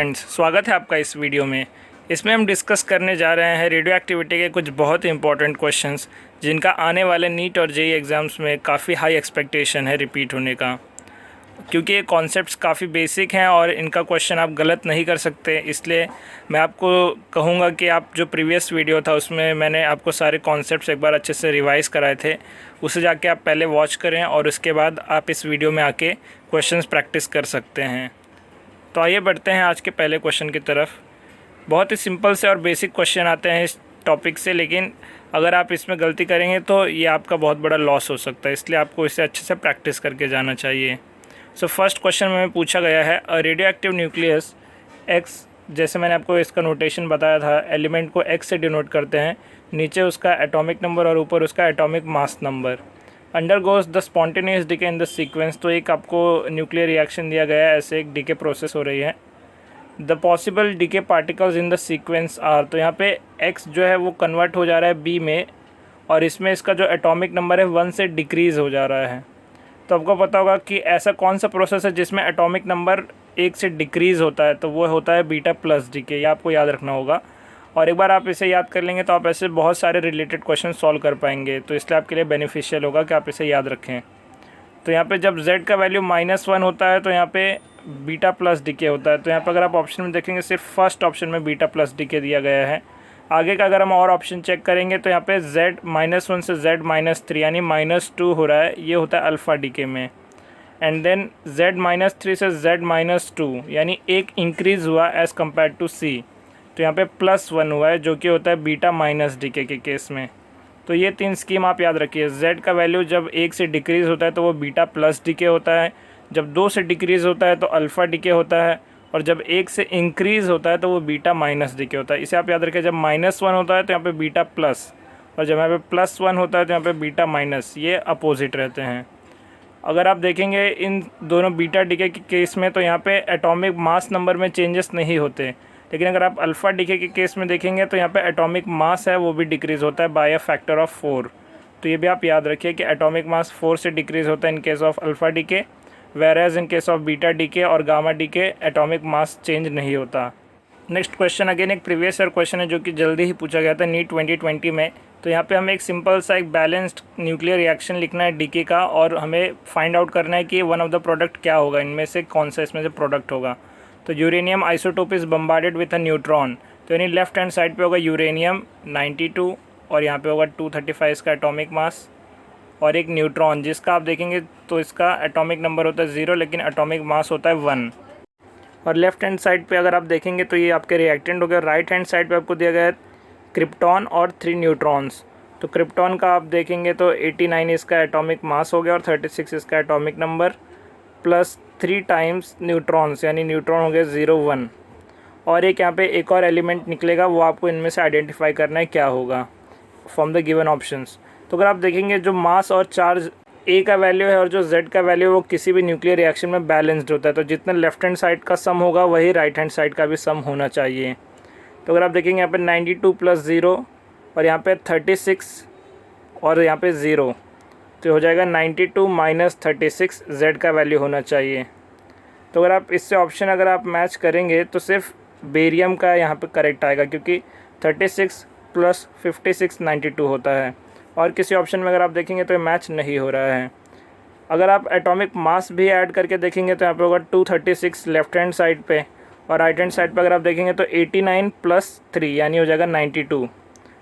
Friends, स्वागत है आपका इस वीडियो में। इसमें हम डिस्कस करने जा रहे हैं रेडियो एक्टिविटी के कुछ बहुत ही इंपॉर्टेंट क्वेश्चंस जिनका आने वाले नीट और जेईई एग्ज़ाम्स में काफ़ी हाई एक्सपेक्टेशन है रिपीट होने का, क्योंकि ये कॉन्सेप्ट्स काफ़ी बेसिक हैं और इनका क्वेश्चन आप गलत नहीं कर सकते। इसलिए मैं आपको कहूँगा कि आप जो प्रीवियस वीडियो था उसमें मैंने आपको सारे कॉन्सेप्ट्स एक बार अच्छे से रिवाइज़ कराए थे, उसे जाके आप पहले वॉच करें और उसके बाद आप इस वीडियो में आके क्वेश्चंस प्रैक्टिस कर सकते हैं। तो आइए बढ़ते हैं आज के पहले क्वेश्चन की तरफ। बहुत ही सिंपल से और बेसिक क्वेश्चन आते हैं इस टॉपिक से, लेकिन अगर आप इसमें गलती करेंगे तो ये आपका बहुत बड़ा लॉस हो सकता है, इसलिए आपको इसे अच्छे से प्रैक्टिस करके जाना चाहिए। सो फर्स्ट क्वेश्चन में पूछा गया है a radio active nucleus x, जैसे मैंने आपको इसका नोटेशन बताया था, एलिमेंट को एक्स से डिनोट करते हैं, नीचे उसका एटॉमिक नंबर और ऊपर उसका atomic mass number. Undergoes the spontaneous decay in the sequence, तो एक आपको न्यूक्लियर रिएक्शन दिया गया है, ऐसे एक डिके प्रोसेस हो रही है। The possible decay particles in the sequence are, तो यहाँ पे एक्स जो है वो कन्वर्ट हो जा रहा है बी में, और इसमें इसका जो एटॉमिक नंबर है 1 से डिक्रीज़ हो जा रहा है। तो आपको पता होगा कि ऐसा कौन सा प्रोसेस है जिसमें एटॉमिक नंबर 1 से डिक्रीज़ होता है, तो वो होता है बीटा प्लस डिके। ये आपको याद रखना होगा, और एक बार आप इसे याद कर लेंगे तो आप ऐसे बहुत सारे रिलेटेड क्वेश्चन सॉल्व कर पाएंगे, तो इसलिए आपके लिए बेनिफिशियल होगा कि आप इसे याद रखें। तो यहाँ पे जब z का वैल्यू -1 होता है तो यहाँ पे बीटा प्लस डिके होता है। तो यहाँ पर अगर आप ऑप्शन में देखेंगे सिर्फ फर्स्ट ऑप्शन में बीटा प्लस डिके दिया गया है। आगे का अगर हम और ऑप्शन चेक करेंगे तो यहाँ पे z -1 से z -3 यानी -2 हो रहा है, ये होता है अल्फ़ा डिके में। एंड देन z -3 से z -2 यानी एक इंक्रीज़ हुआ एज़ कम्पेयर टू c, तो यहाँ पे +1 हुआ है जो कि होता है बीटा माइनस डिके के केस में। तो ये 3 स्कीम आप याद रखिए। z का वैल्यू जब 1 से डिक्रीज़ होता है तो वो बीटा प्लस डिके होता है, जब 2 से डिक्रीज़ होता है तो अल्फ़ा डिके होता है, और जब 1 से इंक्रीज़ होता है तो वो बीटा माइनस डिके होता है। इसे आप याद रखिए, जब -1 होता है तो यहाँ पे बीटा प्लस, और जब यहाँ पे +1 होता है तो यहाँ पे बीटा माइनस, ये अपोजिट रहते हैं। अगर आप देखेंगे इन दोनों बीटा डिके के केस में तो यहाँ पे एटॉमिक मास नंबर में चेंजेस नहीं होते, लेकिन अगर आप अल्फ़ा डिके के केस में देखेंगे तो यहाँ पे एटॉमिक मास है वो भी डिक्रीज़ होता है बाय अ फैक्टर ऑफ 4। तो ये भी आप याद रखिए कि एटॉमिक मास 4 से डिक्रीज़ होता है in case of alpha decay, whereas in case of beta decay और gamma decay atomic mass change नहीं होता। नेक्स्ट क्वेश्चन अगेन एक प्रीवियस ईयर क्वेश्चन है जो कि जल्दी ही पूछा गया था नीट 2020 में। तो यहाँ पे हमें एक सिंपल सा एक बैलेंस्ड न्यूक्लियर रिएक्शन लिखना है डिके का, और हमें फाइंड आउट करना है कि वन ऑफ द प्रोडक्ट क्या होगा, इनमें से कौन सा इसमें से प्रोडक्ट होगा। तो uranium isotope is bombarded with a neutron, तो यानी लेफ्ट हैंड साइड पे होगा यूरेनियम 92 और यहाँ पे होगा 235 इसका एटॉमिक मास, और एक न्यूट्रॉन जिसका आप देखेंगे तो इसका एटॉमिक नंबर होता है 0 लेकिन एटॉमिक मास होता है 1। और लेफ्ट हैंड साइड पे अगर आप देखेंगे तो ये आपके रिएक्टेंट हो गया। राइट हैंड साइड पे आपको दिया गया है क्रिप्टॉन और 3 न्यूट्रॉन्स। तो क्रिप्टॉन का आप देखेंगे तो 89 इसका एटॉमिक मास हो गया और 36 इसका atomic number, plus 3 times neutrons यानी न्यूट्रॉन हो गया 0 1। और एक यहाँ पे एक और एलिमेंट निकलेगा, वो आपको इनमें से आइडेंटिफाई करना है क्या होगा फ्रॉम द गिवन ऑप्शंस। तो अगर आप देखेंगे जो मास और चार्ज ए का वैल्यू है और जो जेड का वैल्यू है वो किसी भी न्यूक्लियर रिएक्शन में बैलेंस्ड होता है, तो जितना लेफ्ट हैंड साइड का सम होगा वही राइट हैंड साइड का भी सम होना चाहिए। तो अगर आप देखेंगे यहाँ पे 92 + 0 और यहाँ पे 36 और यहाँ पे 0, तो हो जाएगा 92 - 36 जेड का वैल्यू होना चाहिए। तो अगर आप इससे ऑप्शन अगर आप मैच करेंगे तो सिर्फ बेरियम का यहाँ पे करेक्ट आएगा, क्योंकि 36 + 56 92 होता है, और किसी ऑप्शन में अगर आप देखेंगे तो ये मैच नहीं हो रहा है। अगर आप एटॉमिक मास भी ऐड करके देखेंगे तो यहाँ पे होगा 236 लेफ्ट हैंड साइड पे, और राइट हैंड साइड पे अगर आप देखेंगे तो 89 + 3 यानी हो जाएगा 92।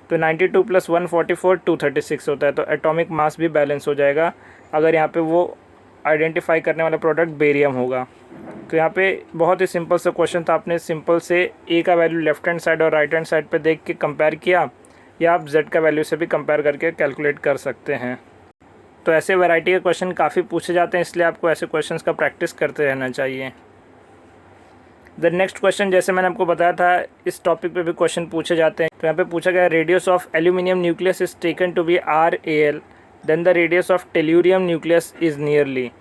तो 92 + 144 236 होता है, तो एटॉमिक मास भी बैलेंस हो जाएगा अगर यहाँ पे वो आइडेंटिफाई करने वाला प्रोडक्ट बेरियम होगा। तो यहाँ पे बहुत ही सिंपल सा क्वेश्चन था, आपने सिंपल से ए का वैल्यू लेफ्ट हैंड साइड और राइट हैंड साइड पे देख के कंपेयर किया, या आप जेड का वैल्यू से भी कंपेयर करके कैलकुलेट कर सकते हैं। तो ऐसे वैरायटी के क्वेश्चन काफ़ी पूछे जाते हैं, इसलिए आपको ऐसे क्वेश्चंस का प्रैक्टिस करते रहना चाहिए। द नेक्स्ट क्वेश्चन, जैसे मैंने आपको बताया था इस टॉपिक पे भी क्वेश्चन पूछे जाते हैं। तो यहाँ पे पूछा गया radius of aluminium nucleus is taken to be RAL, then the radius of tellurium nucleus is nearly.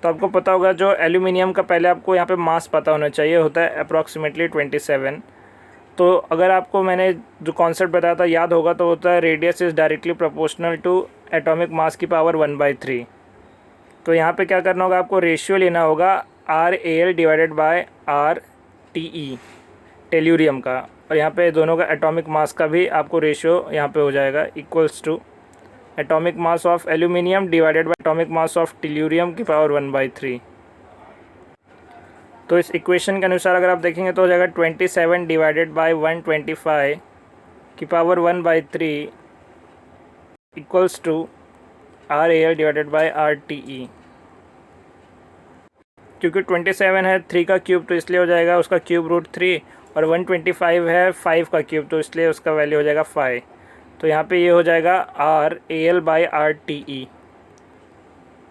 तो आपको पता होगा जो एल्यूमिनियम का पहले आपको यहाँ पे मास पता होना चाहिए, होता है अप्रॉक्सीमेटली 27। तो अगर आपको मैंने जो कॉन्सेप्ट बताया था याद होगा तो होता है radius is directly proportional to atomic mass की पावर 1/3। तो यहाँ पे क्या करना होगा, आपको रेशियो लेना होगा RAL / R Te, टेल्यूरियम का, और यहाँ पे दोनों का एटॉमिक मास का भी आपको रेशियो यहाँ पे हो जाएगा equals to atomic mass of aluminium divided by atomic mass of tellurium की पावर 1/3। तो इस इक्वेशन के अनुसार अगर आप देखेंगे तो हो जाएगा 27 डिवाइडेड बाय 125 की power 1/3 equals to RAL divided by RTE। क्योंकि 27 है 3 का क्यूब तो इसलिए हो जाएगा उसका क्यूब रूट 3, और 125 है 5 का क्यूब तो इसलिए उसका वैल्यू हो जाएगा 5। तो यहाँ पे ये हो जाएगा RAL बाई RTE।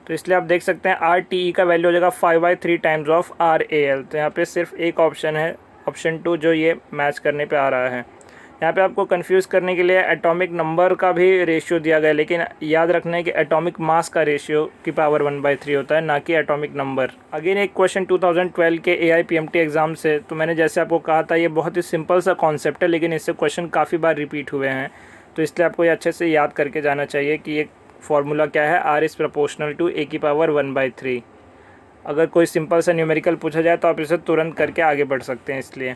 तो इसलिए आप देख सकते हैं RTE का वैल्यू हो जाएगा 5/3 टाइम्स ऑफ RAL। तो यहाँ पे सिर्फ एक ऑप्शन है, ऑप्शन 2, जो ये मैच करने पे आ रहा है। यहाँ पे आपको कंफ्यूज करने के लिए एटॉमिक नंबर का भी रेशियो दिया गया है, लेकिन याद रखना है कि एटॉमिक मास का रेशियो की पावर 1/3 होता है, ना कि एटॉमिक नंबर। अगेन एक क्वेश्चन 2012 के AIPMT एग्ज़ाम से, तो मैंने जैसे आपको कहा था ये बहुत ही सिंपल सा कॉन्सेप्ट है, लेकिन इससे क्वेश्चन काफ़ी बार रिपीट हुए हैं, तो इसलिए आपको ये अच्छे से याद करके जाना चाहिए कि ये फार्मूला क्या है, R is proportional to A की पावर 1/3। अगर कोई सिंपल सा न्यूमेरिकल पूछा जाए तो आप इसे तुरंत करके आगे बढ़ सकते हैं इसलिए।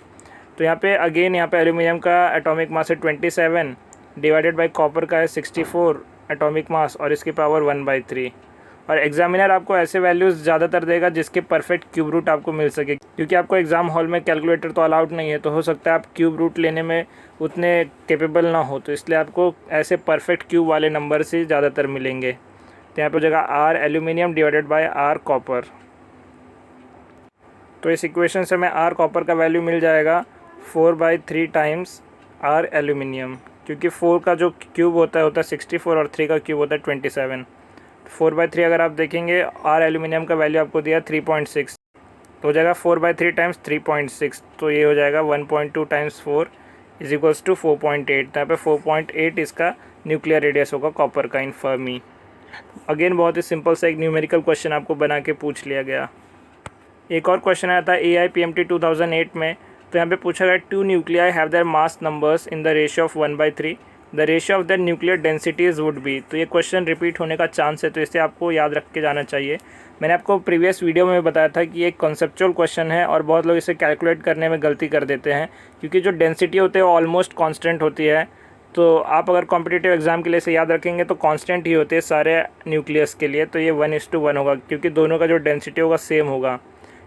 तो यहाँ पे अगेन यहाँ पे एल्यूमिनियम का एटॉमिक मास है 27 डिवाइडेड बाय कॉपर का है 64 एटॉमिक मास, और इसकी पावर 1/3। और एग्जामिनर आपको ऐसे वैल्यूज़ ज़्यादातर देगा जिसके परफेक्ट क्यूब रूट आपको मिल सके, क्योंकि आपको एग्ज़ाम हॉल में कैलकुलेटर तो अलाउड नहीं है, तो हो सकता है आप क्यूब रूट लेने में उतने कैपेबल ना हो, तो इसलिए आपको ऐसे परफेक्ट क्यूब वाले नंबर से ज़्यादातर मिलेंगे। तो यहाँ पर हो जाएगा R aluminium divided bye R copper. तो इस इक्वेशन से मैं R कॉपर का वैल्यू मिल जाएगा 4/3 टाइम्स R एल्यूमिनियम, क्योंकि 4 का जो क्यूब होता है 64 और 3 का क्यूब होता है 27। 4/3 अगर आप देखेंगे R एल्यूमिनियम का वैल्यू आपको दिया 3.6, तो हो जाएगा 4/3 टाइम्स 3.6, तो ये हो जाएगा 1.2 टाइम्स 4 इज इक्वल्स टू 4.8। तो यहाँ पे 4.8 इसका न्यूक्लियर रेडियस होगा कॉपर का इन फर्मी। अगेन बहुत ही सिंपल सा एक न्यूमेरिकल क्वेश्चन आपको बना के पूछ लिया गया। एक और क्वेश्चन आया था AIPMT 2008 में, तो यहाँ पे पूछा गया 2 nuclei have their mass numbers in the ratio of 1/3, the ratio of their nuclear densities would be. तो ये क्वेश्चन रिपीट होने का चांस है, तो इसे आपको याद रख के जाना चाहिए। मैंने आपको प्रीवियस वीडियो में बताया था कि ये एक कॉन्सेप्चुअल क्वेश्चन है और बहुत लोग इसे कैलकुलेट करने में गलती कर देते हैं, क्योंकि जो डेंसिटी होती है वो ऑलमोस्ट कॉन्स्टेंट होती है। तो आप अगर कॉम्पिटिटिव एग्जाम के लिए इसे याद रखेंगे तो कांस्टेंट ही होते हैं सारे न्यूक्लियस के लिए, तो ये 1:1 होगा, क्योंकि दोनों का जो डेंसिटी होगा सेम होगा।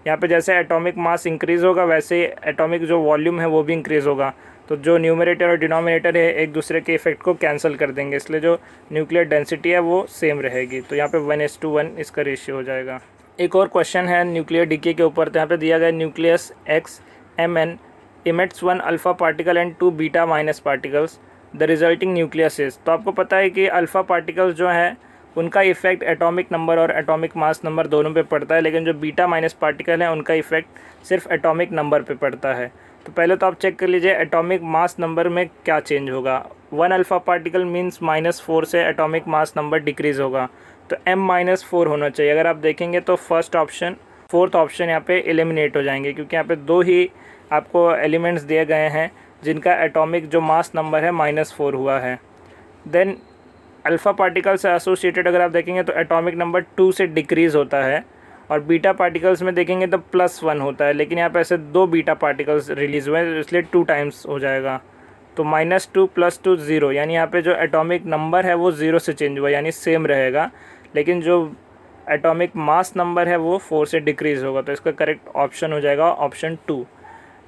यहाँ पे जैसे एटॉमिक मास इंक्रीज़ होगा वैसे एटॉमिक जो वॉल्यूम है वो भी इंक्रीज़ होगा, तो जो न्यूमरेटर और डिनोमिनेटर है एक दूसरे के इफेक्ट को कैंसिल कर देंगे, इसलिए जो न्यूक्लियर डेंसिटी है वो सेम रहेगी। तो यहाँ पे 1:1 इसका रेशियो हो जाएगा। एक और क्वेश्चन है न्यूक्लियर डीके के ऊपर, तो यहाँ पे दिया गया nucleus XMN emits 1 alpha particle and 2 beta minus particles, the resulting nucleus is. तो आपको पता है कि अल्फ़ा पार्टिकल्स जो हैं उनका इफेक्ट एटॉमिक नंबर और एटॉमिक मास नंबर दोनों पे पड़ता है, लेकिन जो बीटा माइनस पार्टिकल है उनका इफेक्ट सिर्फ एटॉमिक नंबर पे पड़ता है। तो पहले तो आप चेक कर लीजिए एटॉमिक मास नंबर में क्या चेंज होगा। 1 अल्फ़ा पार्टिकल मीन्स -4 से एटॉमिक मास नंबर डिक्रीज़ होगा, तो M-4 होना चाहिए। अगर आप देखेंगे तो फोर्थ ऑप्शन यहाँ पे एलिमिनेट हो जाएंगे, क्योंकि यहाँ पे 2 ही आपको एलिमेंट्स दिए गए हैं जिनका एटॉमिक जो मास नंबर है -4 हुआ है। देन अल्फ़ा पार्टिकल से एसोसिएटेड अगर आप देखेंगे तो एटॉमिक नंबर 2 से डिक्रीज़ होता है, और बीटा पार्टिकल्स में देखेंगे तो +1 होता है, लेकिन यहाँ पे ऐसे 2 बीटा पार्टिकल्स रिलीज़ हुए हैं, इसलिए 2 टाइम्स हो जाएगा। तो -2 + 2 0, यानी यहाँ पे जो एटॉमिक नंबर है वो 0 से चेंज हुआ, यानी सेम रहेगा, लेकिन जो एटॉमिक मास नंबर है वो 4 से डिक्रीज़ होगा। तो इसका करेक्ट ऑप्शन हो जाएगा ऑप्शन 2।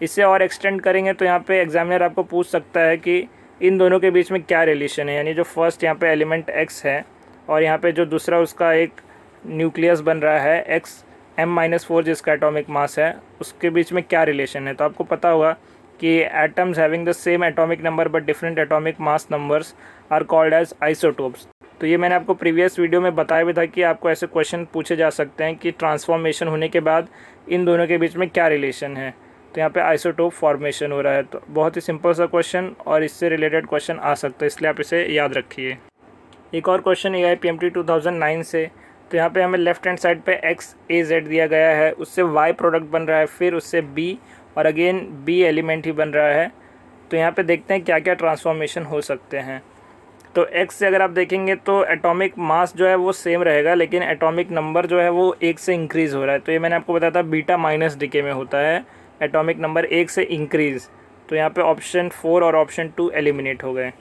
इससे और एक्सटेंड करेंगे तो यहाँ पे एग्जामिनर आपको पूछ सकता है कि इन दोनों के बीच में क्या रिलेशन है, यानी जो फर्स्ट यहाँ पे एलिमेंट X है और यहाँ पे जो दूसरा उसका एक न्यूक्लियस बन रहा है XM-4 जिसका एटॉमिक मास है, उसके बीच में क्या रिलेशन है। तो आपको पता होगा कि atoms having the same atomic number but different atomic mass numbers are called as isotopes. तो ये मैंने आपको प्रीवियस वीडियो में बताया भी था कि आपको ऐसे क्वेश्चन पूछे जा सकते हैं कि ट्रांसफॉर्मेशन होने के बाद इन दोनों के बीच में क्या रिलेशन है। तो यहाँ पे आइसोटोप फॉर्मेशन हो रहा है, तो बहुत ही सिंपल सा क्वेश्चन और इससे रिलेटेड क्वेश्चन आ सकता है, इसलिए आप इसे याद रखिए। एक और क्वेश्चन AIPMT 2009 से, तो यहाँ पे हमें लेफ्ट हैंड साइड पे XAZ दिया गया है, उससे Y प्रोडक्ट बन रहा है, फिर उससे B और अगेन B एलिमेंट ही बन रहा है। तो यहाँ पे देखते हैं क्या क्या ट्रांसफॉर्मेशन हो सकते हैं। तो X से अगर आप देखेंगे तो एटॉमिक मास जो है वो सेम रहेगा, लेकिन एटॉमिक नंबर जो है वो 1 से इंक्रीज़ हो रहा है। तो ये मैंने आपको बताया था बीटा माइनस डीके में होता है, एटॉमिक नंबर 1 से इंक्रीज़, तो यहाँ पे ऑप्शन 4 और ऑप्शन 2 एलिमिनेट हो गए।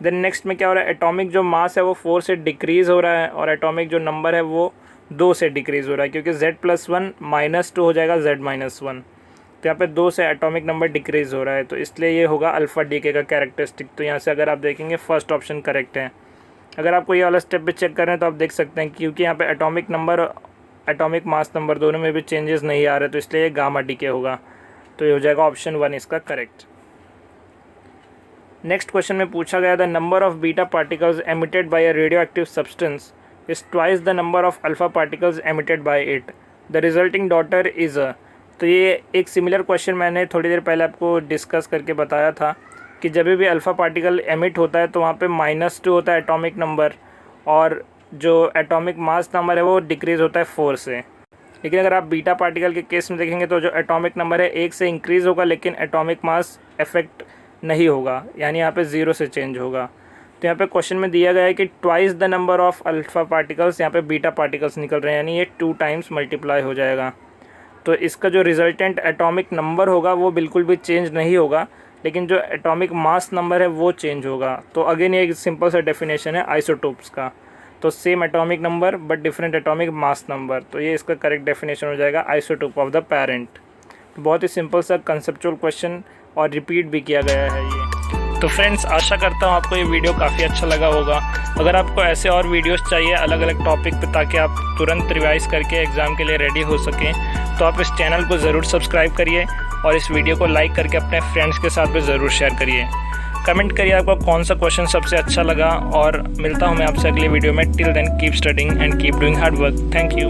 देन नेक्स्ट में क्या हो रहा है, एटॉमिक जो मास है वो 4 से डिक्रीज़ हो रहा है और एटॉमिक जो नंबर है वो 2 से डिक्रीज़ हो रहा है, क्योंकि Z+1 -2 हो जाएगा Z-1, तो यहाँ पे 2 से एटॉमिक नंबर डिक्रीज़ हो रहा है, तो इसलिए ये होगा अल्फ़ा डीके का कैरेक्टरिस्टिक। तो यहाँ से अगर आप देखेंगे फर्स्ट ऑप्शन करेक्ट है। अगर आपको ये वाला स्टेप भी चेक कर रहे हैं तो आप देख सकते हैं क्योंकि यहाँ पे atomic number atomic mass number दोनों में भी चेंजेस नहीं आ रहे, तो इसलिए ये गामा डीके होगा, तो ये हो जाएगा ऑप्शन 1 इसका करेक्ट। नेक्स्ट क्वेश्चन में पूछा गया, the number of beta particles emitted by a radio active substance is twice the number of alpha particles emitted by it, the resulting daughter is a. तो ये एक सिमिलर क्वेश्चन मैंने थोड़ी देर पहले आपको डिस्कस करके बताया था कि जब भी अल्फ़ा पार्टिकल एमिट होता है तो वहाँ पे -2 होता है एटॉमिक नंबर और जो एटॉमिक मास नंबर है वो डिक्रीज़ होता है 4 से। लेकिन अगर आप बीटा पार्टिकल के केस में देखेंगे तो जो एटॉमिक नंबर है 1 से इंक्रीज़ होगा, लेकिन एटॉमिक मास इफेक्ट नहीं होगा, यानी यहाँ पे 0 से चेंज होगा। तो यहाँ पे क्वेश्चन में दिया गया है कि twice the number of alpha particles, यहाँ पे बीटा पार्टिकल्स निकल रहे हैं, यानी ये 2 टाइम्स मल्टीप्लाई हो जाएगा। तो इसका जो रिजल्टेंट एटॉमिक नंबर होगा वो बिल्कुल भी चेंज नहीं होगा, लेकिन जो एटॉमिक मास नंबर है वो चेंज होगा। तो अगेन ये एक सिंपल सा डेफिनेशन है आइसोटोप्स का, तो same atomic number but different atomic mass number, तो ये इसका करेक्ट डेफिनेशन हो जाएगा आइसोटोप ऑफ द पेरेंट। बहुत ही सिंपल सा कंसेप्चुअल क्वेश्चन और रिपीट भी किया गया है ये। तो फ्रेंड्स, आशा करता हूँ आपको ये वीडियो काफ़ी अच्छा लगा होगा। अगर आपको ऐसे और वीडियोस चाहिए अलग अलग टॉपिक पे ताकि आप तुरंत रिवाइज करके एग्ज़ाम के लिए रेडी हो सकें, तो आप इस चैनल को ज़रूर सब्सक्राइब करिए और इस वीडियो को लाइक करके अपने फ्रेंड्स के साथ भी ज़रूर शेयर करिए। कमेंट करिए आपको कौन सा क्वेश्चन सबसे अच्छा लगा, और मिलता हूँ मैं आपसे अगले वीडियो में। Till then keep studying and keep doing hard work. Thank you.